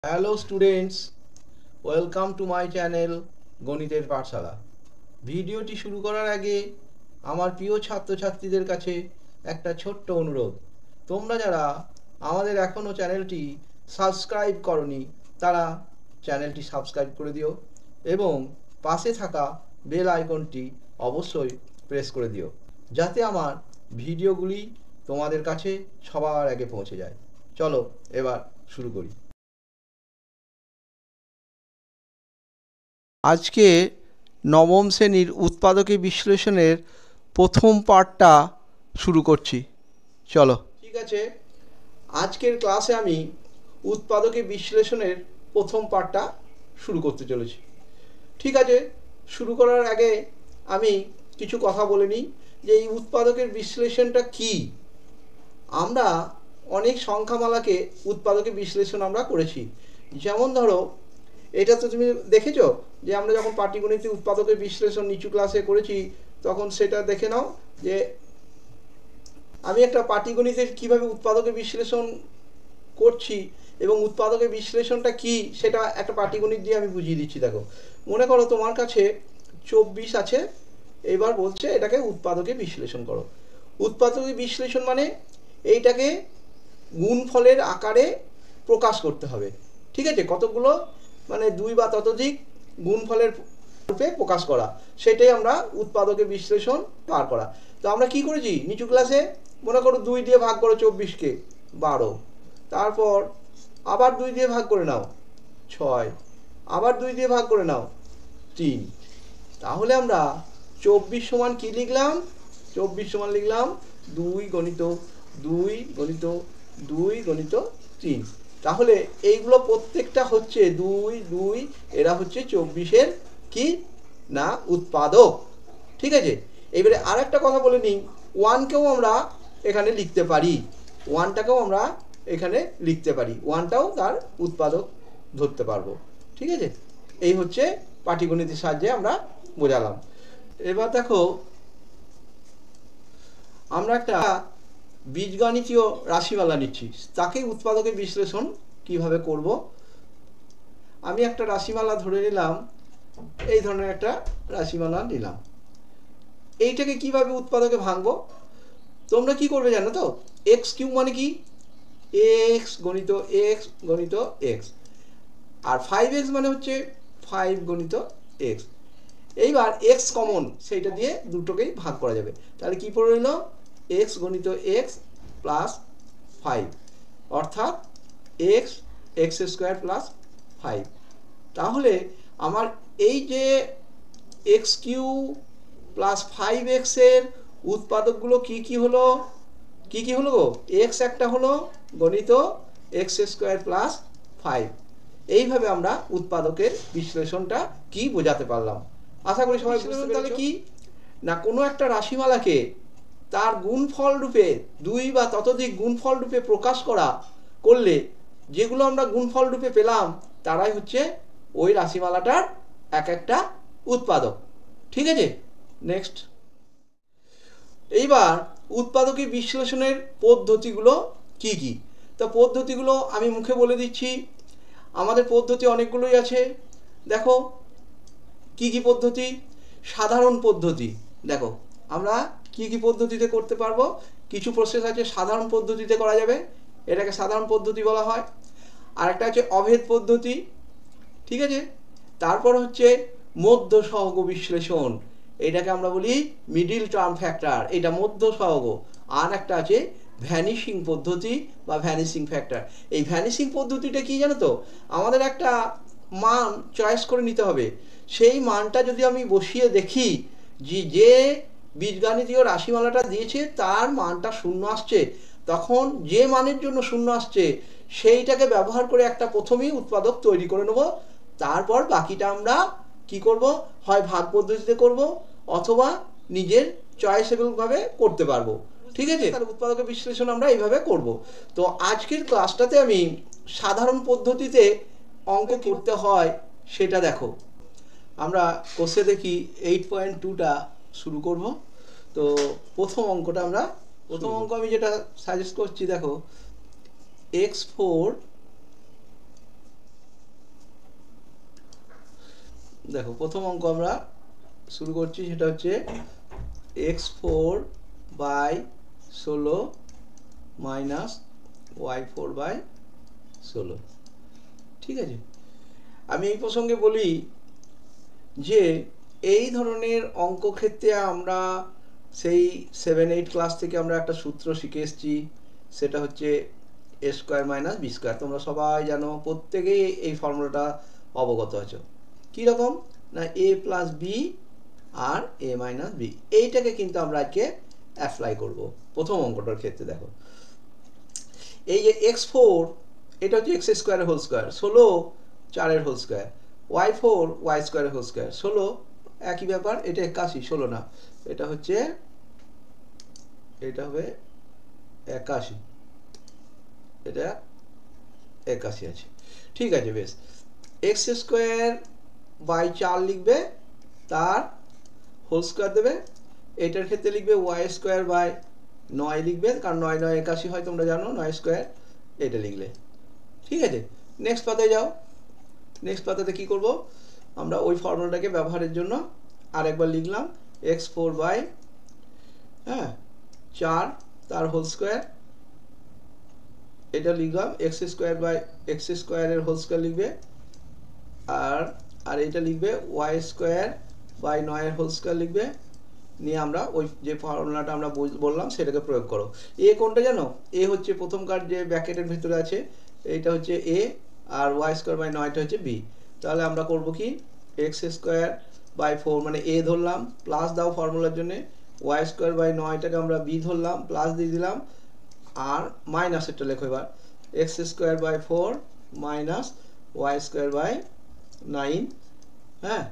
Hello students, welcome to my channel গণিতের পাঠশালা। ভিডিওটি শুরু করার আগে আমার প্রিয় ছাত্রছাত্রীদের কাছে একটা ছোট্ট অনুরোধ। তোমরা যারা আমাদের এখনও চ্যানেলটি সাবস্ক্রাইব করনি তারা চ্যানেলটি সাবস্ক্রাইব করে দিও এবং পাশে থাকা বেল আইকনটি অবশ্যই প্রেস করে দিও, যাতে আমার ভিডিওগুলি তোমাদের কাছে সবার আগে পৌঁছে যায়। চলো এবার শুরু করি। আজকে নবম শ্রেণীর উৎপাদকে বিশ্লেষণের প্রথম পার্টটা শুরু করছি। চলো, ঠিক আছে। আজকের ক্লাসে আমি উৎপাদকে বিশ্লেষণের প্রথম পার্টটা শুরু করতে চলেছি। ঠিক আছে, শুরু করার আগে আমি কিছু কথা বলে নিই যে এই উৎপাদকের বিশ্লেষণটা কি। আমরা অনেক সংখ্যামালাকে উৎপাদকে বিশ্লেষণ আমরা করেছি। যেমন ধরো, এটা তো তুমি দেখেছো যে আমরা যখন পাটিগণিতে উৎপাদকের বিশ্লেষণ নিচু ক্লাসে করেছি তখন সেটা দেখে নাও যে আমি একটা পাটিগণিতের কিভাবে উৎপাদকের বিশ্লেষণ করছি এবং উৎপাদকের বিশ্লেষণটা কি সেটা একটা পাটিগণিত দিয়ে আমি বুঝিয়ে দিচ্ছি। দেখো, মনে করো তোমার কাছে 24 আছে, এবার বলছে এটাকে উৎপাদকে বিশ্লেষণ করো। উৎপাদকে বিশ্লেষণ মানে এইটাকে গুণফলের আকারে প্রকাশ করতে হবে। ঠিক আছে, কতগুলো মানে 2 বা ততোধিক গুণফলের রূপে প্রকাশ করা, সেটাই আমরা উৎপাদকে বিশ্লেষণ পার করা। তো আমরা কি করেছি নিচু ক্লাসে, মনে করো 2 দিয়ে ভাগ করো 24কে 12, তারপর আবার 2 দিয়ে ভাগ করে নাও 6, আবার 2 দিয়ে ভাগ করে নাও 3। তাহলে আমরা 24 সমান কি লিখলাম? 24 সমান লিখলাম 2 গণিত 2 গণিত 2 গণিত 3। তাহলে এইগুলো প্রত্যেকটা হচ্ছে 2 2, এরা হচ্ছে 24-এর কি না উৎপাদক। ঠিক আছে, এবারে আর একটা কথা বলে নিই, 1কেও আমরা এখানে লিখতে পারি, 1টাকেও আমরা এখানে লিখতে পারি, 1টাও তার উৎপাদক ধরতে পারবো। ঠিক আছে, এই হচ্ছে পাটিগণিতের সাহায্যে আমরা বোঝালাম। এবার দেখো, আমরা একটা বীজগণিতীয় রাশিমালা নিচ্ছি, তাকে উৎপাদকের বিশ্লেষণ কিভাবে করব। আমি একটা রাশিমালা ধরে নিলাম, এই ধরনের একটা রাশিমালা নিলাম। এইটাকে কিভাবে উৎপাদকে ভাঙবো তোমরা কি করবে জানো তো? এক্স কিউ মানে কি? এক্স গণিত এক্স গণিত এক্স, আর 5x মানে হচ্ছে 5 গণিত এক্স। এইবার এক্স কমন, সেইটা দিয়ে দুটোকেই ভাগ করা যাবে। তাহলে কি পড়ে রইল? এক্স গণিত এক্স প্লাস 5, অর্থাৎ এক্স এক্স স্কোয়ার প্লাস 5। তাহলে আমার এই যে এক্স কিউ প্লাস 5x এর উৎপাদকগুলো কি কি হলো? কি কি হলো গো? এক্স একটা হলো গণিত এক্স স্কোয়ার প্লাস 5। এইভাবে আমরা উৎপাদকের বিশ্লেষণটা কি বোঝাতে পারলাম। আশা করি সবাই বুঝতে পেরেছো। তাহলে কি না, কোনো একটা রাশিমালাকে তার গুণফল রূপে 2 বা ততোধিক গুণফল রূপে প্রকাশ করলে যেগুলো আমরা গুণফল রূপে পেলাম তারাই হচ্ছে ওই রাশিমালাটার এক একটা উৎপাদক। ঠিক আছে, নেক্সট। এইবার উৎপাদকের বিশ্লেষণের পদ্ধতিগুলো কি কি? তো পদ্ধতিগুলো আমি মুখে বলে দিচ্ছি। আমাদের পদ্ধতি অনেকগুলোই আছে। দেখো কি কি পদ্ধতি? সাধারণ পদ্ধতি। দেখো আমরা কি কি পদ্ধতিতে করতে পারবো। কিছু প্রসেস আছে সাধারণ পদ্ধতিতে করা যাবে, এটাকে সাধারণ পদ্ধতি বলা হয়। আর একটা আছে অভেদ পদ্ধতি। ঠিক আছে, তারপর হচ্ছে মধ্য সহগ বিশ্লেষণ, এটাকে আমরা বলি মিডিল টার্ম ফ্যাক্টর, এটা মধ্য সহগ। আর একটা আছে ভ্যানিশিং পদ্ধতি বা ভ্যানিশিং ফ্যাক্টর। এই ভ্যানিশিং পদ্ধতিটা কি জানো তো? আমাদের একটা মান চয়েস করে নিতে হবে, সেই মানটা যদি আমি বসিয়ে দেখি যে বীজগণিতীয় রাশিমালাটা দিয়েছে তার মানটা শূন্য আসছে, তখন যে মানের জন্য শূন্য আসছে সেইটাকে ব্যবহার করে একটা প্রথমেই উৎপাদক তৈরি করে নেব। তারপর বাকিটা আমরা কি করব? হয় ভাগ পদ্ধতিতে করব অথবা নিজের চয়েসেবল ভাবে করতে পারবো। ঠিক আছে, তাহলে উৎপাদকের বিশ্লেষণ আমরা এইভাবে করব। তো আজকের ক্লাসটাতে আমি সাধারণ পদ্ধতিতে অঙ্ক করতে হয় সেটা দেখো। আমরা কোর্সে দেখি 8.2টা শুরু করব। তো প্রথম অঙ্কটা আমরা প্রথম অঙ্ক আমি যেটা সাজেস্ট করছি, দেখো x4 দেখো প্রথম অঙ্ক আমরা শুরু করছি, সেটা হচ্ছে x4/16 মাইনাস y4/16। ঠিক আছে, আমি এই প্রসঙ্গে বলি যে এই ধরনের অঙ্ক ক্ষেত্রে আমরা সেই 7-8 ক্লাস থেকে আমরা একটা সূত্র শিখে এসেছি, সেটা হচ্ছে a square minus B square. তোমরা সবাই জানো, প্রত্যেকেই এই ফর্মুলাটা অবগত আছো। কীরকম না, a প্লাস বি আর a মাইনাস বি, এইটাকে কিন্তু আমরা আজকে অ্যাপ্লাই করব প্রথম অঙ্কটার ক্ষেত্রে। দেখো এই যে x4, এটা হচ্ছে এক্স স্কোয়ারের হোল স্কোয়ার, 16 4-এর হোল স্কোয়ার, y4 y স্কোয়ারের হোল স্কোয়ার, 16 একই ব্যাপার। এটা 81, 16 না, এটা হচ্ছে, এটা হবে 81, এটা 81 আছে। ঠিক আছে, বেশ। এক্স স্কোয়ার বাই 4 লিখবে, তার হোল স্কোয়ার দেবে। এটার ক্ষেত্রে লিখবে ওয়াই স্কোয়ার বাই 9 লিখবে, কারণ 9 9 81 হয়, তোমরা জানো, 9 স্কোয়ার, এটা লিখলে। ঠিক আছে, নেক্সট পাতায় যাও। নেক্সট পাতাতে কি করব, আমরা ওই ফর্মুলাটাকে ব্যবহারের জন্য আরেকবার লিখলাম x4/4 তার হোল স্কোয়ার, এটা লিখলাম এক্স স্কোয়ারের হোল স্কোয়ার লিখবে, আর এটা লিখবে ওয়াই স্কোয়ার বাই 9-এর হোল স্কোয়ার লিখবে। নিয়ে আমরা ওই যে ফর্মুলাটা আমরা বললাম সেটাকে প্রয়োগ করো। এ কোনটা জানো, এ হচ্ছে প্রথমকার যে ব্র্যাকেটের ভিতরে আছে, এইটা হচ্ছে এ, আর ওয়াই স্কোয়ার বাই 9টা হচ্ছে বি। তাহলে আমরা করব কি, এক্স স্কোয়ার বাই 4 মানে এ ধরলাম, প্লাস দাও ফর্মুলার জন্য, ওয়াই স্কোয়ার বাই 9টাকে আমরা বি ধরলাম, প্লাস দিয়ে দিলাম, আর মাইনাসেরটা লেখো এবার, X square by 4 minus Y square by 9। হ্যাঁ,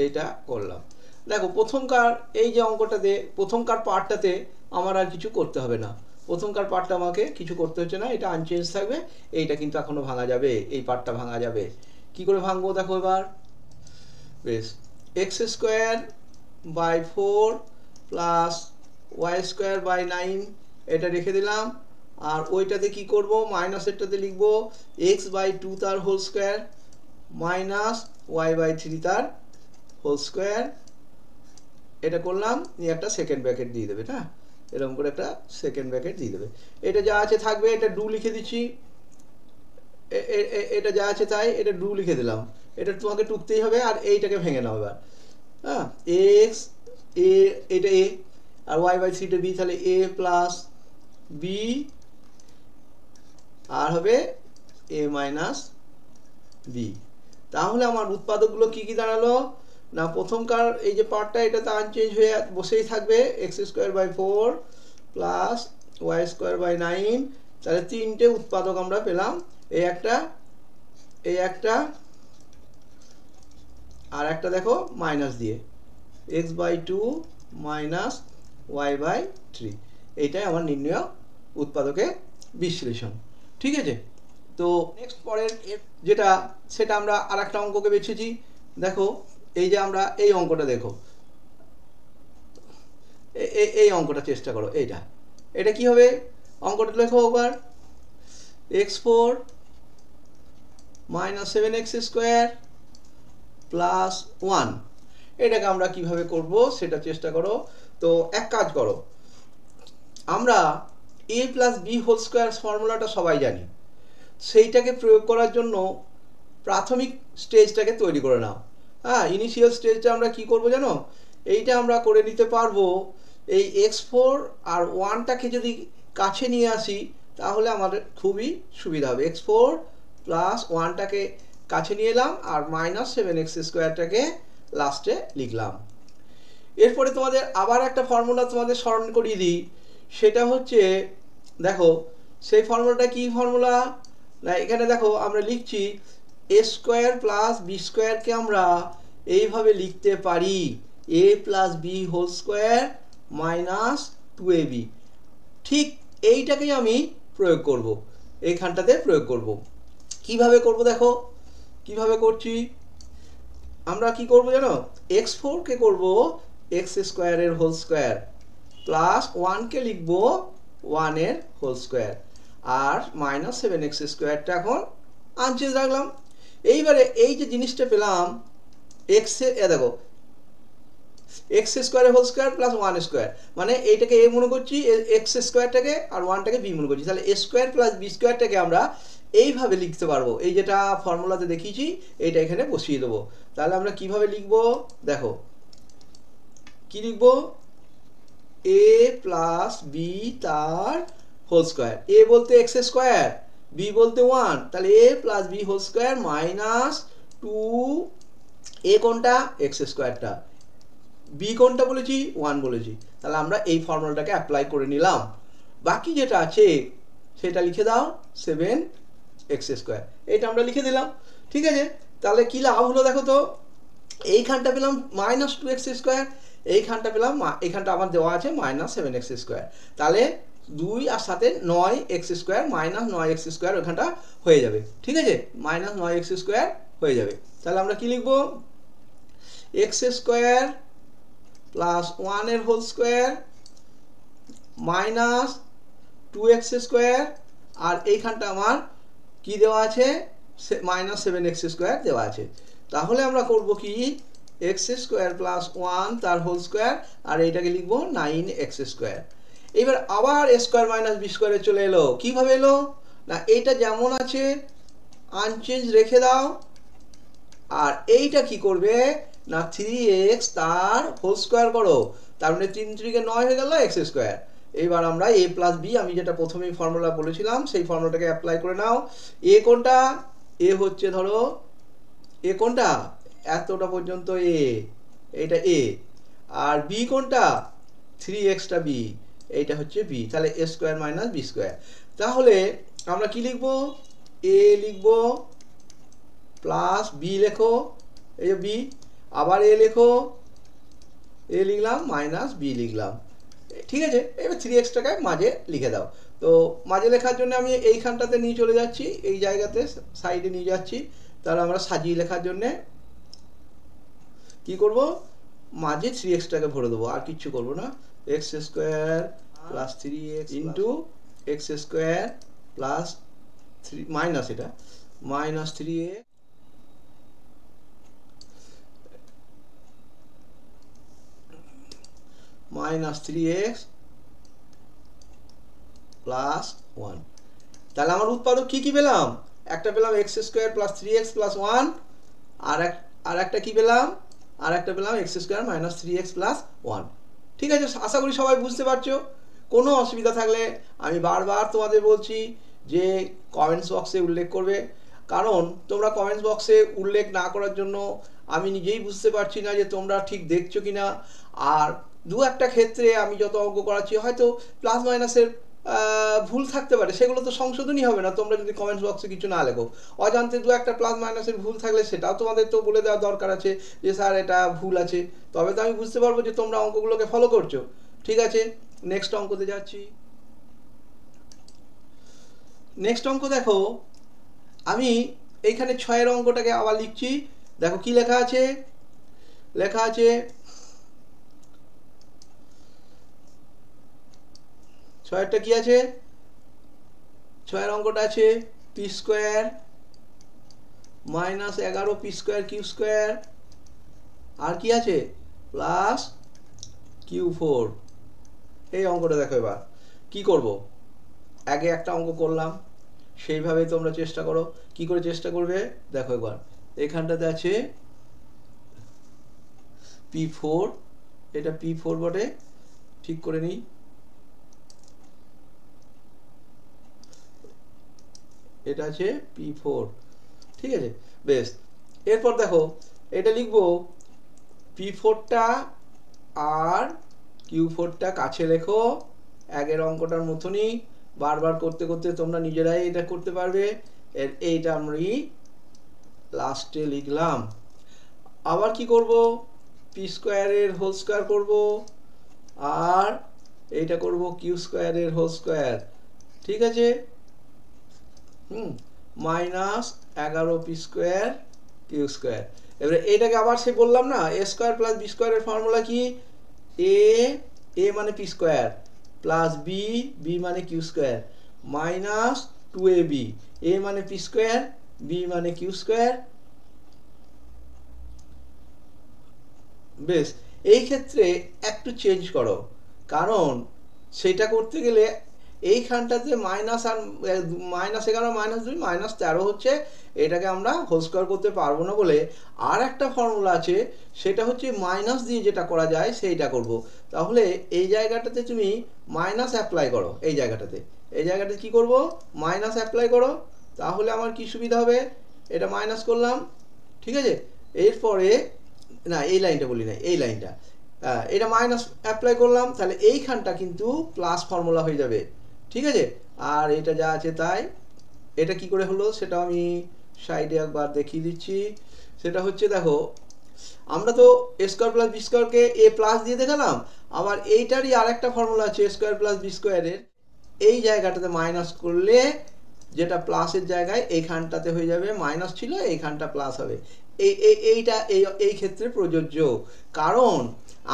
এটা করলাম। দেখো প্রথমকার এই যে অঙ্কটাতে, প্রথমকার পার্টটাতে আমার আর কিছু করতে হবে না, প্রথমকার পার্টটা আমাকে কিছু করতে হচ্ছে না, এটা আনচেঞ্জ থাকবে। এইটা কিন্তু এখনো ভাঙা যাবে, এই পার্টটা ভাঙা যাবে। কি করে ভাঙবো দেখো এবার, বেশ, x square by 4 plus Y square by 9 এটা রেখে দিলাম। আর ওইটাতে কি করব, মাইনাসেরটাতে লিখবো x/2 তার হোল স্কোয়ার মাইনাস y/3 তার হোল স্কোয়ার। এটা করলাম, নিয়ে একটা সেকেন্ড ব্র্যাকেট দিয়ে দেবে। হ্যাঁ, এরকম করে একটা সেকেন্ড ব্র্যাকেট দিয়ে দেবে। এটা যা আছে থাকবে, এটা ডু লিখে দিচ্ছি, এটা যা আছে তাই, এটা ডু লিখে দিলাম। এটা তোমাকে টুকতেই হবে, আর এইটাকে ভেঙে নাও এবার। হ্যাঁ, এক্স এ, এটা এ, আর y/3টা বি, তাহলে এ প্লাস বি, আর হবে এ মাইনাস বি। তাহলে আমার উৎপাদকগুলো কি কি দাঁড়ালো না, প্রথমকার এই যে পার্টটা, এটা তো আনচেঞ্জ হয়ে বসেই থাকবে, X square by 4 plus Y square by 9। তাহলে তিনটে উৎপাদক আমরা পেলাম, এই একটা, এই একটা, আর একটা দেখো মাইনাস দিয়ে, x/2 মাইনাস y/3। এইটাই আমার নির্ণয় উৎপাদকের বিশ্লেষণ। ঠিক আছে, তো নেক্সট পরের যেটা, সেটা আমরা আর একটা অঙ্ককে বেছেছি। দেখো এই যে আমরা এই অঙ্কটা, দেখো এই অঙ্কটা চেষ্টা করো। এটা কি হবে, অঙ্কটা লেখো একবার, x4 minus 7x square plus 1। এটাকে আমরা কিভাবে করব সেটা চেষ্টা করো। তো এক কাজ করো, আমরা a plus B whole square ফর্মুলাটা সবাই জানি, সেইটাকে প্রয়োগ করার জন্য প্রাথমিক স্টেজটাকে তৈরি করে নাও। হ্যাঁ, ইনিশিয়াল স্টেজটা আমরা কি করব জানো, এইটা আমরা করে নিতে পারবো, এই x4 আর 1টাকে যদি কাছে নিয়ে আসি তাহলে আমাদের খুবই সুবিধা হবে। x4 প্লাস 1টাকে কাছে নিয়ে এলাম, আর মাইনাস 7x স্কোয়ারটাকে লাস্টে লিখলাম। এরপরে তোমাদের আবার একটা ফর্মুলা তোমাদের স্মরণ করিয়ে দিই, সেটা হচ্ছে, দেখো সেই ফর্মুলাটা কি ফর্মুলা না, এখানে দেখো আমরা লিখছি এ স্কোয়ার প্লাস বি স্কোয়ারকে আমরা এইভাবে লিখতে পারি, a plus B whole square minus 2ab। ঠিক এইটাকেই আমি প্রয়োগ করব, এইখানটাতে প্রয়োগ করব। কিভাবে করব দেখো, কিভাবে করছি, আমরা কি করব জানো, x4কে করব এক্স স্কোয়ারের হোল স্কোয়ার, প্লাস 1কে লিখব 1-এর হোল স্কোয়ার, আর মাইনাস 7x স্কোয়ারটা এখন আনচেঞ্জ রাখলাম। এইবারে এই যে জিনিসটা পেলাম, এক্স এ দেখো x square whole square plus one square, মানে এইটাকে এ মনে করছি, এক্স স্কোয়ারটাকে আর ওয়ানটাকে বি মনে করছি, তাহলে এ স্কোয়ার প্লাস বি স্কোয়ারটাকে আমরা এইভাবে লিখতে পারবো। এই যেটা ফর্মুলাতে দেখিয়েছি এইটা এখানে বসিয়ে দেবো। তাহলে আমরা কিভাবে লিখবো দেখো, কি লিখবো, এ প্লাস বি তার হোল স্কোয়ার, এ বলতে এক্স স্কোয়ার, বি বলতে ওয়ান, তাহলে a plus B whole square minus two, a কোনটা এক্স স্কোয়ারটা, বি কোনটা বলেছি ওয়ান বলেছি, তাহলে আমরা এই ফর্মুলাটাকে অ্যাপ্লাই করে নিলাম। বাকি যেটা আছে সেটা লিখে দাও, সেভেন এক্স স্কোয়ার, এটা আমরা লিখে দিলাম। ঠিক আছে, তাহলে কি লাভ হলো দেখো তো, এইখানটা পেলাম মাইনাস টু এক্স স্কোয়ার, এইখানটা পেলাম, এইখানটা আমার দেওয়া আছে মাইনাস সেভেন এক্স স্কোয়ার, তাহলে 2 আর সাথে 9 x square minus 9 x square ওখানটা হয়ে যাবে। ঠিক আছে, মাইনাস 9 এক্স স্কোয়ার হয়ে যাবে। তাহলে আমরা কি লিখবো, এক্স স্কোয়ার প্লাস 1 এর whole square minus 2x square, আর এইখানটা আমার কি দেওয়া আছে, মাইনাস 7x স্কোয়ার দেওয়া আছে। তাহলে আমরা করব কি, এক্স স্কোয়ার প্লাস 1 তার হোল স্কোয়ার, আর এইটাকে লিখবো 9x স্কোয়ার। এবার আবার এ স্কোয়ার মাইনাস বি স্কোয়ারে চলে এলো, কিভাবে এলো না, এইটা যেমন আছে আনচেঞ্জ রেখে দাও, আর এইটা কি করবে না 3x তার হোল স্কোয়ার করো, তার মানে 3 3 9 হয়ে গেল এক্স স্কোয়ার। এবার আমরা এ প্লাস বি, আমি যেটা প্রথমেই ফর্মুলা বলেছিলাম সেই ফর্মুলাটাকে অ্যাপ্লাই করে নাও। এ কোনটা, এ হচ্ছে ধরো, এ কোনটা এতটা পর্যন্ত এ, এইটা এ, আর বি কোনটা 3xটা বি, এইটা হচ্ছে বি, তাহলে a square minus B square. তাহলে আমরা কি লিখবো, এ লিখবো প্লাস বি লেখো, এই যে বি, আবার এ লেখো, এ লিখলাম মাইনাস বি লিখলাম। ঠিক আছে, এবার 3xটাকে মাঝে লিখে দাও। তো মাঝে লেখার জন্য আমি এইখানটাতে নিয়ে চলে যাচ্ছি, এই জায়গাতে সাইডে নিয়ে যাচ্ছি, তাহলে আমরা সাজিয়ে লেখার জন্যে কি করব, মাঝে 3xটাকে ভরে দেবো, আর কিচ্ছু করবো না। X square plus 3x into x square plus 3 minus, এটা minus 3x minus 3x plus 1। তাহলে আমার উৎপাদক কি কি পেলাম, একটা পেলাম x square plus 3x plus 1, আর একটা কি পেলাম, আর একটা পেলাম x square minus 3x plus 1। ঠিক আছে, আশা করি সবাই বুঝতে পারছো। কোনো অসুবিধা থাকলে আমি বারবার তোমাদের বলছি যে কমেন্টস বক্সে উল্লেখ করবে, কারণ তোমরা কমেন্টস বক্সে উল্লেখ না করার জন্য আমি নিজেই বুঝতে পারছি না যে তোমরা ঠিক দেখছো কিনা। আর দু একটা ক্ষেত্রে আমি যত অঙ্ক করাচ্ছি হয়তো প্লাস মাইনাসের ভুল থাকতে পারে, সেগুলো তো সংশোধনই হবে না তোমরা যদি কমেন্টস বক্সে কিছু না লেখো। অজান্তে দু একটা প্লাস মাইনাসের ভুল থাকলে সেটাও তোমাদের তো বলে দেওয়া দরকার আছে যে স্যার এটা ভুল আছে, তবে তো আমি বুঝতে পারবো যে তোমরা অঙ্কগুলোকে ফলো করছো। ঠিক আছে, নেক্সট অঙ্কতে যাচ্ছি। নেক্সট অঙ্ক দেখো, আমি এইখানে 6-এর অঙ্কটাকে আবার লিখছি। দেখো কি লেখা আছে, লেখা আছে 6-এরটা কি আছে, 6-এর অঙ্কটা আছে p square minus 11 P square Q square, আর কি আছে প্লাস Q4। এই অঙ্কটা দেখো, এবার কি করব, আগে একটা অঙ্ক করলাম সেইভাবে তোমরা চেষ্টা করো। কি করে চেষ্টা করবে দেখো, একবার এখানটাতে আছে P4, এটা P4 বটে, ঠিক করে নিই, এটা আছে P4। ঠিক আছে, বেশ। এরপর দেখো এটা লিখবো P4টা আর Q4টা কাছে লেখো, আগের অঙ্কটার মতনই বারবার করতে করতে তোমরা নিজেরাই এটা করতে পারবে। এইটা আমি লাস্টে লিখলাম। আবার কি করব, পি স্কোয়ারের হোল স্কোয়ার করব, আর এইটা করব কিউ স্কোয়ারের হোল স্কোয়ার। ঠিক আছে, minus 11 P square Q square. এবারে এইটাকে আবার সে বললাম না, এ স্কোয়ার প্লাস বি স্কোয়ারের ফর্মুলা কি, এ মানে পি স্কোয়ার প্লাস বি মানে Q square minus 2ab, A মানে পি স্কোয়ার, বি মানে কিউ স্কোয়ার বেশ, এই ক্ষেত্রে একটু চেঞ্জ করো, কারণ সেটা করতে গেলে এইখানটাতে মাইনাস আর -11 -2 -13 হচ্ছে, এটাকে আমরা হোল স্কোয়ার করতে পারবো না বলে আর একটা ফর্মুলা আছে, সেটা হচ্ছে মাইনাস দিয়ে যেটা করা যায় সেইটা করব। তাহলে এই জায়গাটাতে তুমি মাইনাস অ্যাপ্লাই করো, এই জায়গাটাতে কি করব, মাইনাস অ্যাপ্লাই করো। তাহলে আমার কি সুবিধা হবে, এটা মাইনাস করলাম, ঠিক আছে। এরপরে না, এই লাইনটা বলি না, এই লাইনটা, এটা মাইনাস অ্যাপ্লাই করলাম, তাহলে এইখানটা কিন্তু প্লাস ফর্মুলা হয়ে যাবে, ঠিক আছে। আর এটা যা আছে তাই। এটা কি করে হলো সেটা আমি সাইডে একবার দেখিয়ে দিচ্ছি। সেটা হচ্ছে, দেখো, আমরা তো এ স্কোয়ার প্লাস বি স্কোয়ারকে এ প্লাস দিয়ে দেখালাম, আবার এইটারই আরেকটা ফর্মুলা আছে এ স্কোয়ার প্লাস বি স্কোয়ারের, এই জায়গাটাতে মাইনাস করলে যেটা প্লাসের জায়গায় এইখানটাতে হয়ে যাবে মাইনাস ছিল, এইখানটা প্লাস হবে। এইটা এই ক্ষেত্রে প্রযোজ্য, কারণ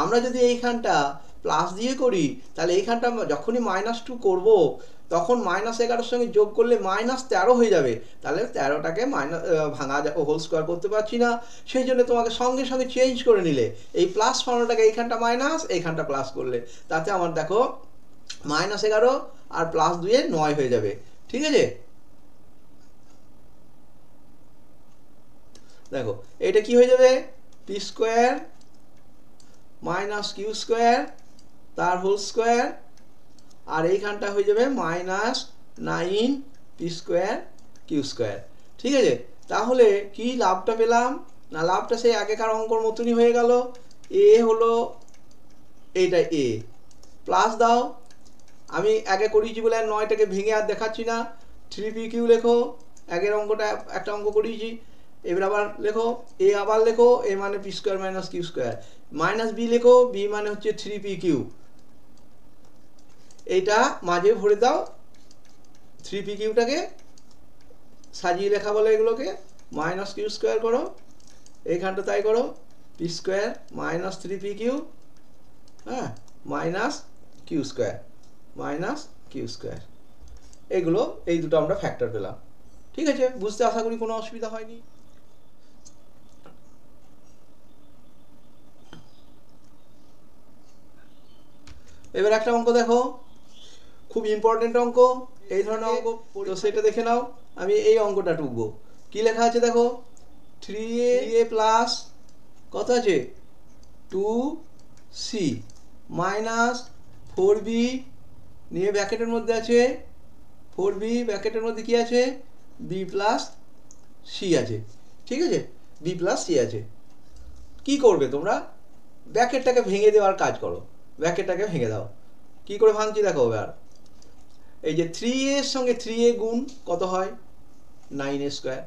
আমরা যদি এইখানটা প্লাস দিয়ে করি, তাহলে এইখানটা যখনই -2 করব, তখন -11 সঙ্গে যোগ করলে -13 হয়ে যাবে, তাহলে 13টাকে ভাঙা হোল স্কোয়ার করতে পারছি না। সেই জন্য তোমাকে সঙ্গে সঙ্গে চেঞ্জ করে নিলে এই প্লাস ফর্মুলাটাকে এইখানটা মাইনাস, এইখানটা প্লাস করলে, তাতে আমার দেখো -11 আর +2 9 হয়ে যাবে, ঠিক আছে। দেখো এটা কি হয়ে যাবে, P square minus Q square তার হোল স্কোয়ার, আর এইখানটা হয়ে যাবে -9 পি স্কোয়ার কিউ স্কোয়ার, ঠিক আছে। তাহলে কি লাভটা পেলাম না, লাভটা সেই আগেকার অঙ্কর মতনই হয়ে গেল। এ হলো এইটা এ, প্লাস দাও, আমি আগে করিয়েছি বলে 9টাকে ভেঙে আর দেখাচ্ছি না, 3p3 লেখো, আগের অঙ্কটা একটা অঙ্ক করিয়েছি, এবার আবার লেখো এ, আবার লেখো এ মানে P square minus Q square, minus B লেখো, বি মানে হচ্ছে 3p3, এইটা মাঝে ভরে দাও, 3p3টাকে সাজিয়ে লেখা বলে এগুলোকে, মাইনাস কিউ স্কোয়ার করো, এইখানটা তাই করো, পি স্কোয়ার মাইনাস 3p3, হ্যাঁ, মাইনাস কিউ স্কোয়ার, এগুলো এই দুটো আমরা ফ্যাক্টর পেলাম, ঠিক আছে। বুঝতে আশা করি কোনো অসুবিধা হয়নি। এবার একটা অঙ্ক দেখো, খুব ইম্পর্টেন্ট অঙ্ক, এই ধরনের অঙ্ক তো সেটা দেখে নাও। আমি এই অঙ্কটা টুকবো, কি লেখা আছে দেখো, 3a প্লাস কত আছে 2c মাইনাস 4b নিয়ে ব্র্যাকেটের মধ্যে আছে 4b, ব্র্যাকেটের মধ্যে কি আছে b প্লাস c আছে, ঠিক আছে, b প্লাস c আছে। কি করবে তোমরা, ব্র্যাকেটটাকে ভেঙে দেওয়ার কাজ করো, ব্র্যাকেটটাকে ভেঙে দাও। কি করে ভাঙছি দেখো, এবার এই যে 3a এর সঙ্গে 3a গুণ কত হয় 9a স্কোয়ার,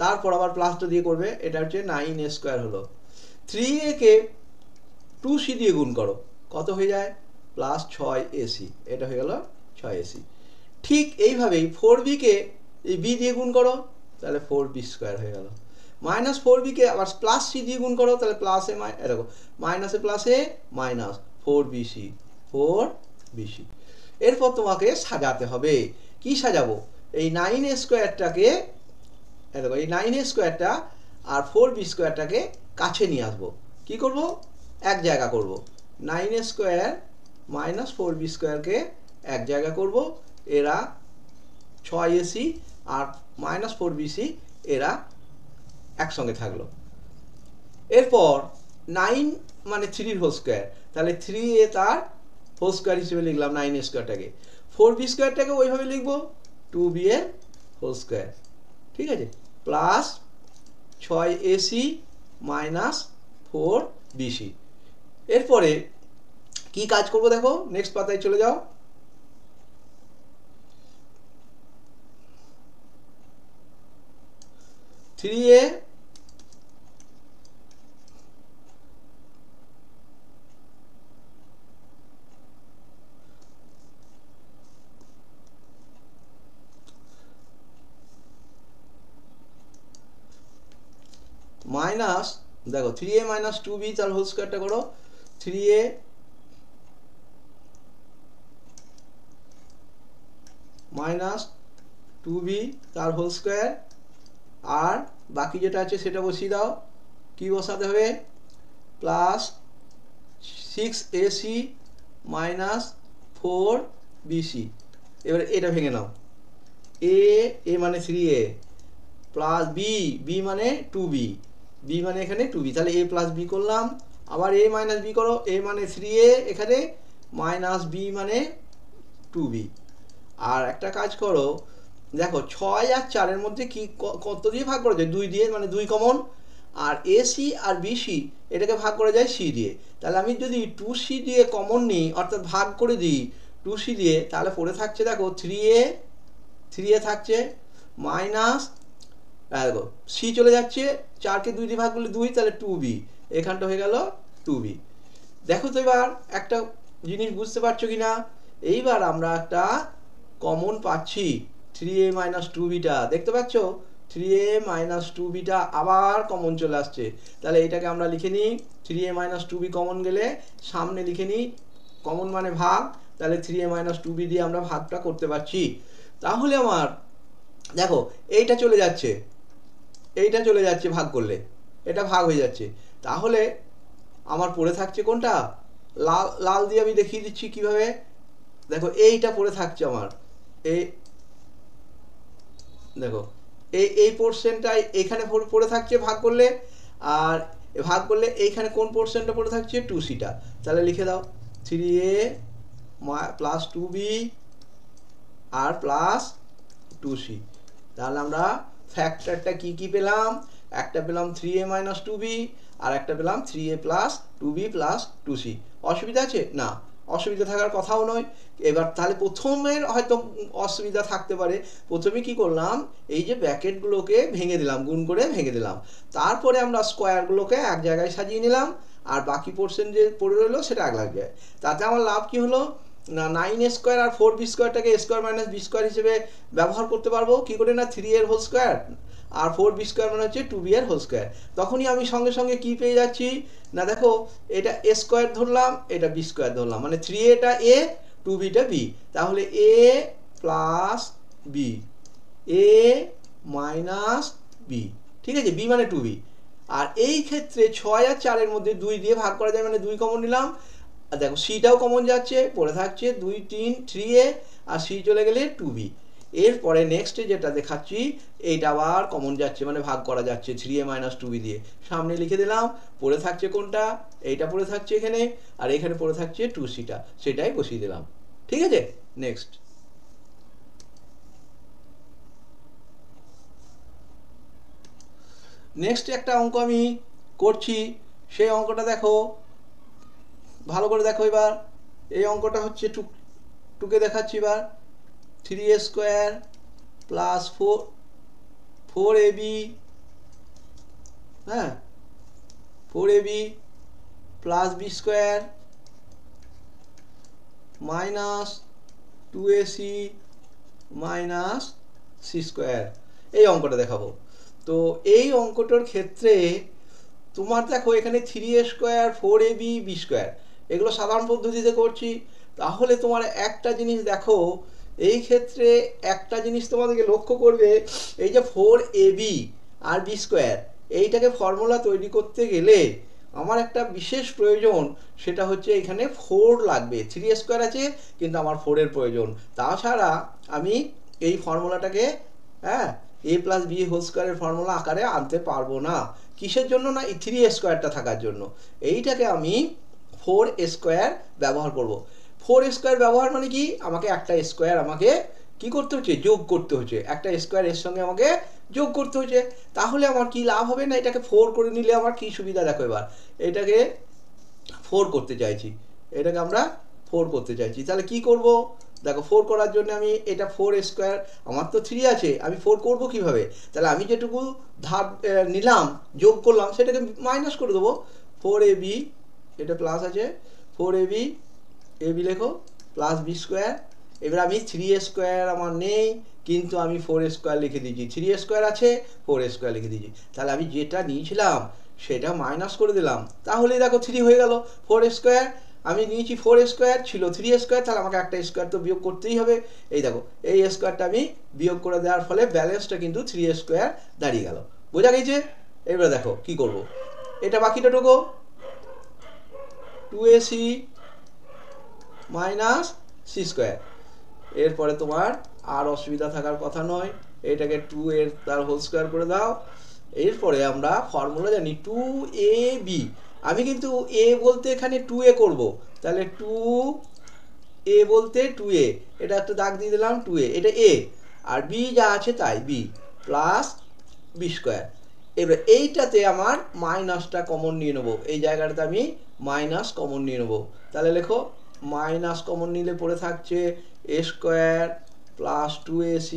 তারপর আবার প্লাসটা দিয়ে করবে, এটা হচ্ছে 9a স্কোয়ার হলো, 3a কে 2c দিয়ে গুণ করো, কত হয়ে যায় প্লাস 6ac, এটা হয়ে গেল 6ac। ঠিক এইভাবেই 4b কে এই b দিয়ে গুণ করো, তাহলে 4b স্কোয়ার হয়ে গেল, মাইনাস 4b কে আবার প্লাস c দিয়ে গুণ করো, তাহলে প্লাসে এরকম মাইনাসে প্লাসে মাইনাস 4bc। এরপর তোমাকে সাজাতে হবে, কি সাজাবো, এই 9a স্কোয়ারটাকে দেখো, এই 9a স্কোয়ারটা আর 4b স্কোয়ারটাকে কাছে নিয়ে আসবো, কি করব, এক জায়গা করব, 9a স্কোয়ার মাইনাস 4b স্কোয়ারকে এক জায়গা করব, এরা 6ac আর মাইনাস 4bc এরা একসঙ্গে থাকলো। এরপর 9 মানে 3 হোল স্কোয়ার, তাহলে 3a তার হোল স্কোয়ার হিসেবে লিখলাম 9a স্কোয়ারটাকে, 4b স্কোয়ারটাকে ওইভাবে লিখবো 2b এর হোল স্কোয়ার, ঠিক আছে, প্লাস 6ac মাইনাস 4bc। এরপরে কি কাজ করব দেখো, নেক্সট পাতায় চলে যাও, থ্রি এ মাইনাস, দেখো 3a মাইনাস 2b তার হোল স্কোয়ারটা করো, 3a মাইনাস 2b তার হোল স্কোয়ার, আর বাকি যেটা আছে সেটা বসিয়ে দাও, কি বসাতে হবে, প্লাস 6ac মাইনাস 4bc। এবারে এটা ভেঙে নাও, এ মানে 3a প্লাস বি মানে 2b, বি মানে এখানে 2b, তাহলে a প্লাস বি করলাম। আবার a মাইনাস বি করো, a মানে 3a এখানে মাইনাস বি মানে 2b। আর একটা কাজ করো, দেখো 6 আর 4-এর মধ্যে কি কত দিয়ে ভাগ করা যায়? 2 দিয়ে, মানে 2 কমন। আর এসি আর বিসি এটাকে ভাগ করা যায় সি দিয়ে। তাহলে আমি যদি 2c দিয়ে কমন নিই, অর্থাৎ ভাগ করে দিই 2c দিয়ে, তাহলে পড়ে থাকছে দেখো 3a থাকছে মাইনাস, দেখো সি চলে যাচ্ছে, 4কে 2 দিয়ে ভাগ করলে 2, তাহলে 2b, এখানটা হয়ে গেল 2b। দেখো তো এবার একটা জিনিস বুঝতে পারছো কি না? এইবার আমরা একটা কমন পাচ্ছি, 3a মাইনাস 2bটা দেখতে পাচ্ছ, 3a মাইনাস 2bটা আবার কমন চলে আসছে। তাহলে এটাকে আমরা লিখে নিই, 3a মাইনাস 2b কমন গেলে সামনে লিখে নিই, কমন মানে ভাগ, তাহলে 3a মাইনাস 2b দিয়ে আমরা ভাগটা করতে পারছি। তাহলে আমার দেখো এইটা চলে যাচ্ছে, এইটা চলে যাচ্ছে ভাগ করলে, এটা ভাগ হয়ে যাচ্ছে। তাহলে আমার পড়ে থাকছে কোনটা? লাল দিয়ে আমি দেখিয়ে দিচ্ছি কিভাবে। দেখো এইটা পড়ে থাকছে আমার, এই দেখো এই পোর্শনটাই এখানে পড়ে থাকছে ভাগ করলে, আর ভাগ করলে এইখানে কোন পোর্শনটা পড়ে থাকছে? 2cটা। তাহলে লিখে দাও 3a প্লাস 2b আর প্লাস 2c। তাহলে আমরা ফ্যাক্টরটা কি কি পেলাম? একটা পেলাম 3a মাইনাস 2b, আর একটা পেলাম 3a plus 2b plus 2c। অসুবিধা আছে? না, অসুবিধা থাকার কথাও নয়। এবার তাহলে প্রথমের হয়তো অসুবিধা থাকতে পারে। প্রথমে কি করলাম, এই যে ব্র্যাকেটগুলোকে ভেঙে দিলাম, গুণ করে ভেঙে দিলাম। তারপরে আমরা স্কোয়ারগুলোকে এক জায়গায় সাজিয়ে নিলাম, আর বাকি পোর্শন যে পড়ে রইলো সেটা এক জায়গায়। তাতে আমার লাভ কি হলো না, 9a স্কোয়ার আর 4b স্কোয়ারটাকে a square minus b square হিসেবে ব্যবহার করতে পারবো। কি করে না, 3a এর হোল স্কোয়ার আর 4b স্কোয়ার মানে হচ্ছে 2b এর হোল স্কোয়ার। তখনই আমি সঙ্গে সঙ্গে কি পেয়ে যাচ্ছি না, দেখো এটা a স্কোয়ার ধরলাম, এটা b স্কোয়ার ধরলাম, মানে 3aটা a 2bটা b। তাহলে a plus b, a minus b, ঠিক আছে, b মানে 2b। আর এই ক্ষেত্রে 6 আর 4-এর মধ্যে 2 দিয়ে ভাগ করা যায়, মানে 2 কমন নিলাম। আর দেখো সিটাও কমন যাচ্ছে, পড়ে থাকছে 2 3 3a, আর সি চলে গেলে 2b। এরপরে নেক্সটে যেটা দেখাচ্ছি, এইটা আবার কমন যাচ্ছে, মানে ভাগ করা যাচ্ছে 3a মাইনাস 2b দিয়ে। সামনে লিখে দিলাম, পড়ে থাকছে কোনটা? এইটা পড়ে থাকছে এখানে, আর এখানে পড়ে থাকছে 2cটা, সেটাই বসিয়ে দিলাম। ঠিক আছে, নেক্সট। নেক্সট একটা অঙ্ক আমি করছি, সেই অঙ্কটা দেখো ভালো করে দেখো। এবার এই অঙ্কটা হচ্ছে টুকে দেখাচ্ছি। এবার 3a স্কোয়ার প্লাস 4ab, হ্যাঁ 4ab plus b square minus 2ac minus c square, এই অঙ্কটা দেখাবো। তো এই অঙ্কটার ক্ষেত্রে তোমার দেখো এখানে 3a square 4ab b square এগুলো সাধারণ পদ্ধতিতে করছি। তাহলে তোমার একটা জিনিস দেখো, এই ক্ষেত্রে একটা জিনিস তোমাদেরকে লক্ষ্য করবে, এই যে 4ab আর b স্কোয়ার, এইটাকে ফর্মুলা তৈরি করতে গেলে আমার একটা বিশেষ প্রয়োজন, সেটা হচ্ছে এখানে 4 লাগবে। 3a স্কোয়ার আছে কিন্তু আমার 4-এর প্রয়োজন। তাছাড়া আমি এই ফর্মুলাটাকে a প্লাস বি হোল স্কোয়ারের ফর্মুলা আকারে আনতে পারবো না। কিসের জন্য না, এই 3a স্কোয়ারটা থাকার জন্য। এইটাকে আমি 4 স্কোয়ার ব্যবহার করব। 4 স্কোয়ার ব্যবহার মানে কি, আমাকে একটা স্কোয়ার আমাকে কি করতে হচ্ছে, যোগ করতে হচ্ছে। একটা স্কোয়ার এর সঙ্গে আমাকে যোগ করতে হচ্ছে। তাহলে আমার কি লাভ হবে না, এটাকে 4 করে নিলে আমার কি সুবিধা দেখো। এবার এটাকে 4 করতে চাইছি, এটাকে আমরা 4 করতে চাইছি। তাহলে কি করব, দেখো 4 করার জন্য আমি এটা 4 স্কোয়ার, আমার তো 3 আছে, আমি 4 করব কিভাবে? তাহলে আমি যেটুকু ধার নিলাম, যোগ করলাম, সেটাকে মাইনাস করে দেবো। 4ab, এটা প্লাস আছে, 4ab ab লেখো প্লাস b স্কোয়ার। এবার আমি 3a স্কোয়ার আমার নেই, কিন্তু আমি 4 স্কোয়ার লিখে দিয়েছি। 3a স্কোয়ার আছে, 4 স্কোয়ার লিখে দিয়েছি। তাহলে আমি যেটা নিয়েছিলাম সেটা মাইনাস করে দিলাম, তাহলে দেখো 3 হয়ে গেল। 4 স্কোয়ার আমি নিয়েছি, 4 স্কোয়ার ছিল 3 স্কোয়ার, তাহলে আমাকে একটা স্কোয়ার তো বিয়োগ করতেই হবে। এই দেখো এই স্কোয়ারটা আমি বিয়োগ করে দেওয়ার ফলে ব্যালেন্সটা কিন্তু 3 স্কোয়ার দাঁড়িয়ে গেল। বোঝা গেছে? এবার দেখো কি করব, এটা বাকিটা ঢোকো, 2ac মাইনাস সি স্কোয়ার। এরপরে তোমার আর অসুবিধা থাকার কথা নয়, এটাকে 2 এর তার হোল স্কোয়ার করে দাও। এরপরে আমরা ফর্মুলা জানি 2ab। আমি কিন্তু এ বলতে এখানে 2a করব, তাহলে 2a বলতে 2a, এটা একটা দাগ দিয়ে দিলাম 2a, এটা a, আর b যা আছে তাই b প্লাস বি স্কোয়ার। এবার এইটাতে আমার মাইনাসটা কমন নিয়ে নেবো, এই জায়গাটাতে আমি মাইনাস কমন নিয়ে নেবো। তাহলে লেখো মাইনাস কমন নিলে পড়ে থাকছে a square plus 2ac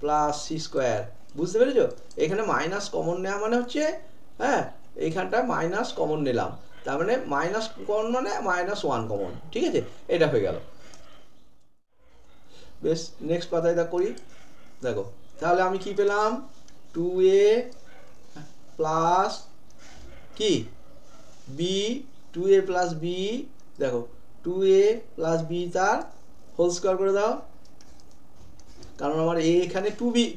plus c square. বুঝতে পেরেছো? এখানে মাইনাস কমন নেওয়া মানে হচ্ছে, হ্যাঁ, এইখানটা মাইনাস কমন নিলাম, তার মানে মাইনাস কমন মানে -1 কমন। ঠিক আছে, এটা হয়ে গেল। বেশ, নেক্সট পাতায় তা করি। দেখো তাহলে আমি কি পেলাম, 2a প্লাস কি বি, 2a প্লাস বি, দেখো 2a প্লাস বি তার হোল স্কোয়ার করে দাও, কারণ আমার এ এখানে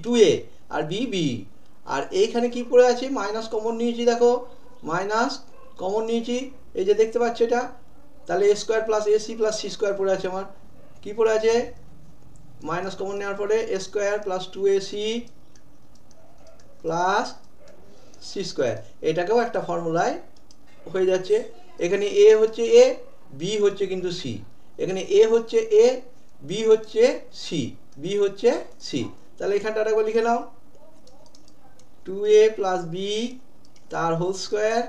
2a আর বি, আর এইখানে কি পড়ে আছে, মাইনাস কমন নিয়েছি, দেখো মাইনাস কমন নিয়েছি, এই যে দেখতে পাচ্ছ এটা, তাহলে a square plus a c plus c square পড়ে আছে। আমার কি পড়ে আছে, মাইনাস কমন নেওয়ার পরে a square plus 2ac plus c square, এটাকেও একটা ফর্মুলায় হয়ে যাচ্ছে। এখানে এ হচ্ছে এ, বি হচ্ছে কিন্তু সি, এখানে এ হচ্ছে এ, বি হচ্ছে সি, বি হচ্ছে সি, তাহলে এখানটা একবার লিখে নাও 2a প্লাস বি তার হোল স্কোয়ার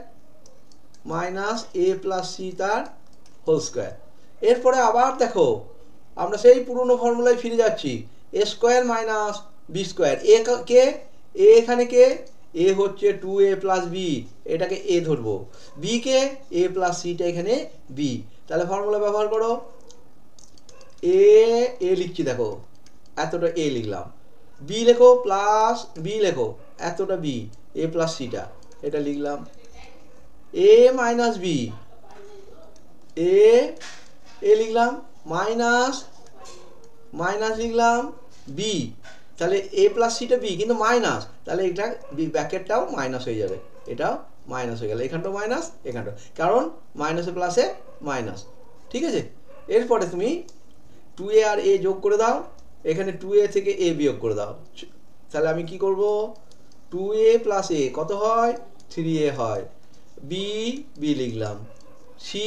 মাইনাস এ প্লাস সি তার হোল স্কোয়ার। এরপরে আবার দেখো আমরা সেই পুরনো ফর্মুলায় ফিরে যাচ্ছি, এ স্কোয়ার মাইনাস বি স্কোয়ার। এ কে, এ এখানে কে, এ হচ্ছে 2a প্লাস বি, এটাকে এ ধরবো, বি কে এ প্লাস সিটা এখানে বি, তাহলে ফর্মুলা ব্যবহার করো, এ লিখছি, দেখো এতটা এ লিখলাম, বি লেখো প্লাস বি লেখো এতটা বি, এ প্লাস সিটা এটা লিখলাম, এ মাইনাস বি, এ লিখলাম মাইনাস মাইনাস লিখলাম বি, তাহলে এ প্লাস সিটা বি কিন্তু মাইনাস, তাহলে এটা ব্র্যাকেটটাও মাইনাস হয়ে যাবে, এটাও মাইনাস হয়ে গেল, এখানটাও মাইনাস, এখানটা, কারণ মাইনাসে প্লাসে মাইনাস। ঠিক আছে, এরপরে তুমি 2a আর এ যোগ করে দাও, এখানে 2a থেকে এ বিয়োগ করে দাও, তাহলে আমি কি করব, 2a প্লাস এ কত হয়, 3a হয়, বি লিখলাম, সি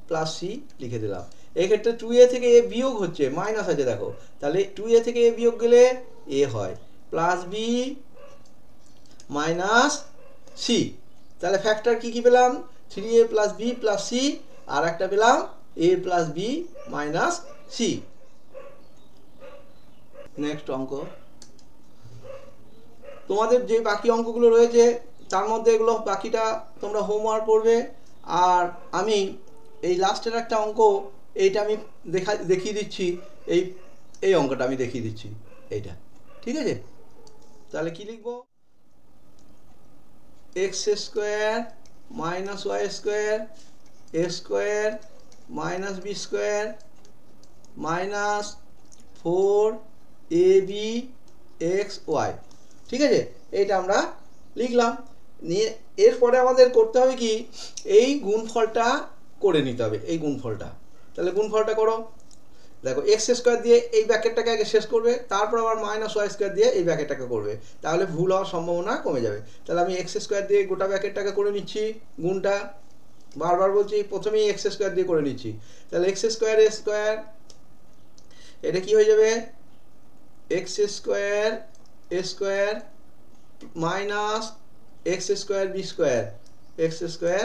প্লাস সি লিখে দিলাম। এক্ষেত্রে 2a থেকে এ বিয়োগ হচ্ছে, মাইনাস আছে দেখো, তাহলে 2a থেকে এ বিয়োগ গেলে এ হয়, প্লাস বি মাইনাস সি, তাহলে ফ্যাক্টর কি কি পেলাম, 3a plus b plus c, আর একটা পেলাম a plus b minus c. Next অঙ্ক, তোমাদের যে বাকি অঙ্কগুলো রয়েছে তার মধ্যে এগুলো বাকিটা তোমরা হোমওয়ার্ক করবে, আর আমি এই লাস্টের একটা অঙ্ক, এইটা আমি দেখিয়ে দিচ্ছি, এই অঙ্কটা আমি দেখিয়ে দিচ্ছি এইটা। ঠিক আছে, তাহলে কি লিখবো, x square minus Y square a square minus B square minus 4ab x y. ঠিক আছে, এইটা আমরা লিখলাম, নিয়ে এরপরে আমাদের করতে হবে কি, এই গুণফলটা করে নিতে হবে, এই গুণফলটা, তাহলে গুণফলটা করো, দেখো এক্স স্কোয়ার দিয়ে এই ব্র্যাকেটটাকে আগে শেষ করবে, তারপর আবার মাইনাস ওয়াই স্কোয়ার দিয়ে এই ব্র্যাকেটটাকে করবে, তাহলে ভুল হওয়ার সম্ভাবনা কমে যাবে। তাহলে আমি এক্স স্কোয়ার দিয়ে গোটা ব্র্যাকেটটাকে করে নিচ্ছি, গুণটা বারবার বলছি, প্রথমেই এক্স স্কোয়ার দিয়ে করে নিচ্ছি, তাহলে এক্স স্কোয়ার এ স্কোয়ার, এটা কি হয়ে যাবে, x square a square minus x square B square, x square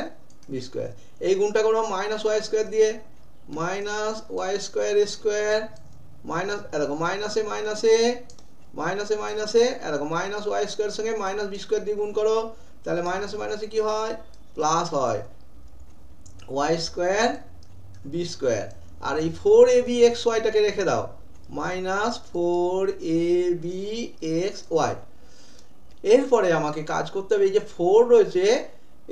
B square, এই গুণটা করো মাইনাস ওয়াই স্কোয়ার দিয়ে, minus Y square square minus, দেখো মাইনাসে মাইনাসে মাইনাসে মাইনাসে, দেখো মাইনাস ওয়াই স্কোয়ারের সঙ্গে মাইনাস বি স্কোয়ার দিয়ে গুণ করো, তাহলে মাইনাসে মাইনাসে কি হয়, প্লাস হয়, ওয়াই স্কোয়ার বি স্কোয়ার, আর এই 4ab এক্স ওয়াইটাকে রেখে দাও, মাইনাস 4ab এক্স ওয়াই। এরপরে আমাকে কাজ করতে হবে, এই যে 4 রয়েছে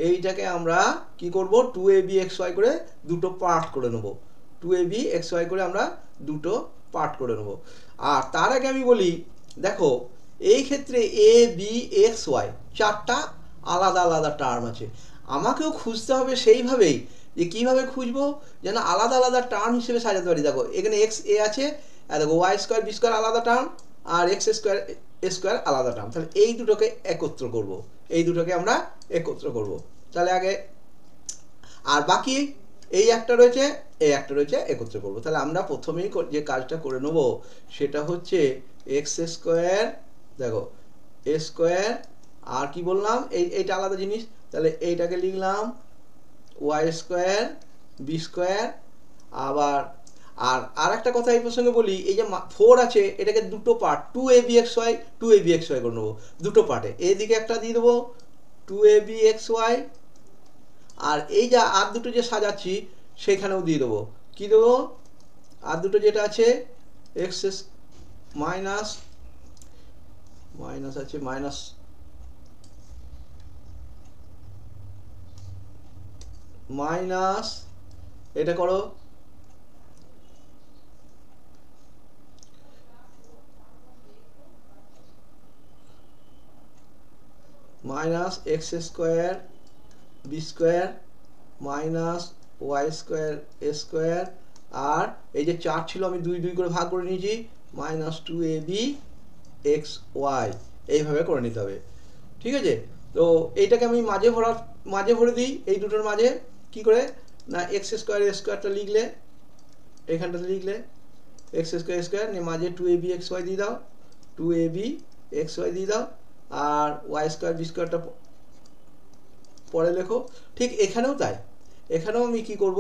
এইটাকে আমরা কি করব, 2ab xy করে দুটো পার্ট করে নেব, 2ab xy করে আমরা দুটো পার্ট করে নেব। আর তার আগে আমি বলি, দেখো এই ক্ষেত্রে a b x y চারটা আলাদা আলাদা টার্ম আছে, আমাকেও খুঁজতে হবে সেইভাবেই যে কীভাবে খুঁজবো, যেন আলাদা আলাদা টার্ম হিসেবে সাজাতে পারি। দেখো এখানে এক্স এ আছে, আর দেখো ওয়াই স্কোয়ার বি স্কোয়ার আলাদা term, R x square a square আলাদা টার্ম। তাহলে এই দুটোকে একত্র করব, এই দুটোকে আমরা একত্র করব। তাহলে আগে আর বাকি এই একটা রয়েছে, এই একটা রয়েছে, একত্র করব। তাহলে আমরা প্রথমেই যে কাজটা করে নেব সেটা হচ্ছে এক্স স্কোয়ার, দেখো এ স্কোয়ার, আর কি বললাম এইটা আলাদা জিনিস, তাহলে এইটাকে লিখলাম ওয়াই স্কোয়ার বি স্কোয়ার। আবার আর একটা কথা এই প্রসঙ্গে বলি, এই যে 4 আছে এটাকে দুটো পার্ট, 2abxy 2abxy করে নেবো দুটো পার্টে। এইদিকে একটা দিয়ে দেবো 2abxy, আর এই যা আর দুটো যে সাজাচ্ছি সেখানেও দিয়ে দেবো, কী দেবো, আর দুটো যেটা আছে এক্স মাইনাস মাইনাস আছে মাইনাস মাইনাস এটা করো minus x square B square minus Y square a square, আর এই যে 4 ছিল আমি 2 2 করে ভাগ করে নিয়েছি, মাইনাস 2ab এক্স ওয়াই, এইভাবে করে নিতে হবে। ঠিক আছে, তো এইটাকে আমি মাঝে ভরে দিই, এই দুটোর মাঝে কি করে না, এক্স স্কোয়ার এ স্কোয়ারটা লিখলে এখানটাতে লিখলে এক্স স্কোয়ার স্কোয়ার নিয়ে মাঝে 2ab এক্স ওয়াই দিয়ে দাও, 2ab এক্স ওয়াই দিয়ে দাও, আর ওয়াই স্কোয়ার বি স্কোয়ারটা পরে লেখো। ঠিক এখানেও তাই, এখানেও আমি কি করব,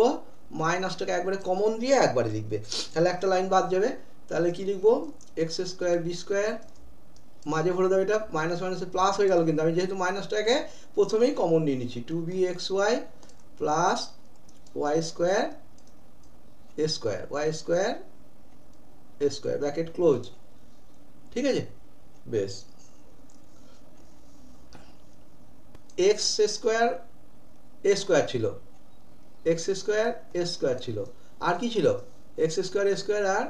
মাইনাসটাকে একবারে কমন দিয়ে একবারে লিখবে, তাহলে একটা লাইন বাদ যাবে। তাহলে কি লিখবো, এক্স স্কোয়ার বি স্কোয়ার, মাঝে ভরে দাও, এটা মাইনাস মাইনাসে প্লাস হয়ে গেল, কিন্তু আমি যেহেতু মাইনাসটাকে প্রথমেই কমন নিয়ে নিচ্ছি, 2bxy plus Y square a square, y square a square bracket close. ঠিক আছে, বেশ। এক্স স্কোয়ার এ স্কোয়ার ছিল, এক্স স্কোয়ার এ স্কোয়ার ছিল, আর কি ছিল, এক্স স্কোয়ার এ স্কোয়ার, আর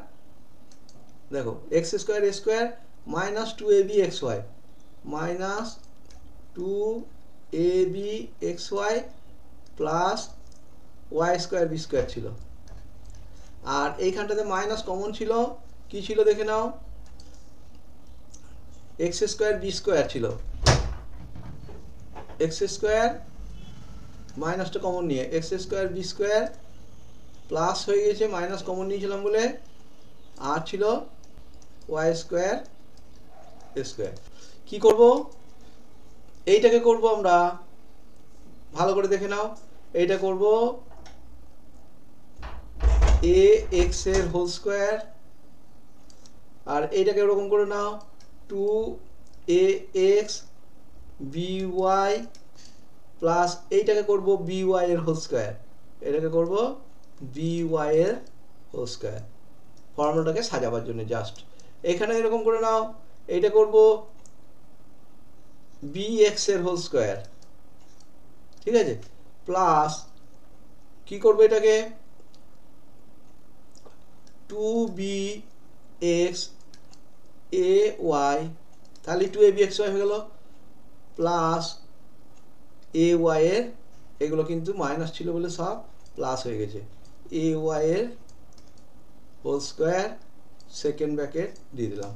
দেখো x square a square minus 2abxy minus 2abxy plus Y square B square ছিল, আর এইখানটাতে মাইনাস কমন ছিল, কি ছিল দেখে নাও, এক্স স্কোয়ার বি স্কোয়ার ছিল, এক্স স্কোয়ার মাইনাসটা কমন নিয়ে x square B square plus হয়ে গেছে, মাইনাস কমন নিয়েছিলাম বলে, আর ছিল ওয়াই স্কোয়ার স্কোয়ার। কি করব, এইটাকে করব আমরা, ভালো করে দেখে নাও, এইটা করব এ এক্স এর হোল স্কোয়ার, আর এইটাকে এরকম করে নাও 2ax by প্লাস এইটাকে করব by এর হোল স্কোয়ার, এটাকে করব by এর হোল স্কোয়ার, ফর্মুলাটাকে সাজাবার জন্য জাস্ট। এখানে এরকম করে নাও, এইটা করব bx এর হোল স্কোয়ার, ঠিক আছে, প্লাস কি করব, এটাকে 2bx ay, তাহলে 2abxy হয়ে গেল, প্লাস ay এর, এগুলো কিন্তু মাইনাস ছিল বলে সব প্লাস হয়ে গেছে, ay এর হোল স্কোয়ার সেকেন্ড ব্র্যাকেট দিয়ে দিলাম।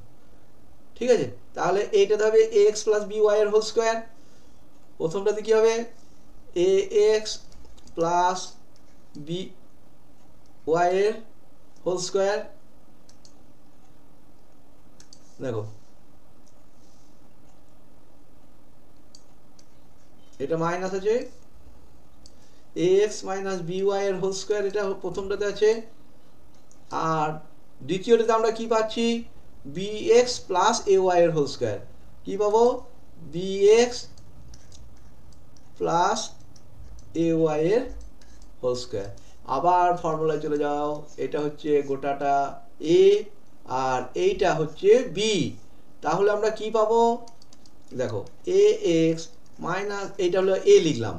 ঠিক আছে, তাহলে এইটা হবে ax প্লাস by এর হোল স্কোয়ার, প্রথমটাতে কি হবে ax প্লাস by এর হোল স্কোয়ার, দেখো এটা মাইনাস আছে, ax মাইনাস by এর হোল স্কোয়ার, এটা প্রথমটাতে আছে, আর দ্বিতীয়টাতে আমরা কি পাচ্ছি, bx প্লাস ay এর হোল স্কোয়ার, কি পাবো, bx প্লাস ay এর হোল স্কোয়ার। আবার ফর্মুলায় চলে যাও, এটা হচ্ছে গোটাটা a আর এইটা হচ্ছে b, তাহলে আমরা কি পাবো, দেখো ax মাইনাস, এইটা হলো a লিখলাম,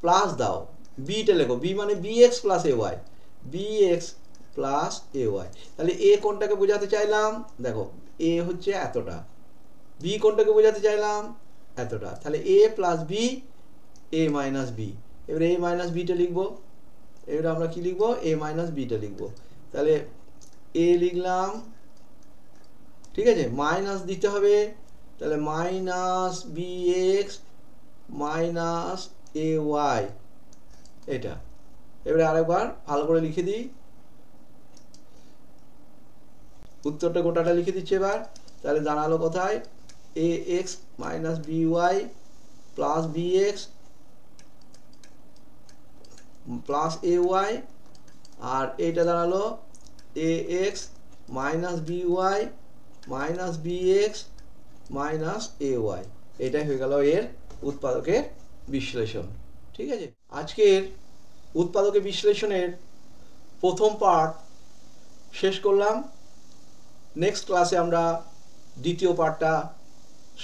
প্লাস দাও bটা লেখো, b মানে bx plus ay, bx plus ay, তাহলে a কোনটাকে বোঝাতে চাইলাম, দেখো a হচ্ছে এতটা, b কোনটাকে বোঝাতে চাইলাম এতটা, তাহলে a plus b, a minus b, এবারে a মাইনাস bটা লিখবো, এবারে আমরা কি লিখবো, এ মাইনাস বিটা লিখবো। তাহলে এ লিখলাম, ঠিক আছে, মাইনাস দিতে হবে, তাহলে minus b x minus a Y, এটা। এবারে আরেকবার ভালো করে লিখে দিই, উত্তরটা গোটাটা লিখে দিচ্ছি এবার। তাহলে দাঁড়ালো কোথায়, a x minus b y plus b x plus a y, আর এইটা দাঁড়ালো a x minus b y minus b x minus a y. এটাই হয়ে গেল এর উৎপাদকের বিশ্লেষণ। ঠিক আছে, আজকের উৎপাদকের বিশ্লেষণের প্রথম পার্ট শেষ করলাম। নেক্সট ক্লাসে আমরা দ্বিতীয় পার্টটা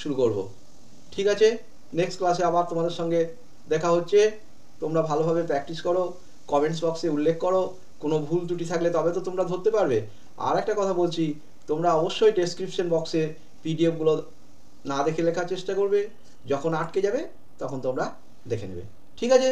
শুরু করব। ঠিক আছে, নেক্সট ক্লাসে আবার তোমাদের সঙ্গে দেখা হচ্ছে। তোমরা ভালোভাবে প্র্যাকটিস করো, কমেন্টস বক্সে উল্লেখ করো, কোনো ভুল ত্রুটি থাকলে তবে তো তোমরা ধরতে পারবে। আর একটা কথা বলছি, তোমরা অবশ্যই ডেসক্রিপশন বক্সে পিডিএফগুলো না দেখে লেখার চেষ্টা করবে, যখন আটকে যাবে তখন তোমরা দেখে নেবে। ঠিক আছে।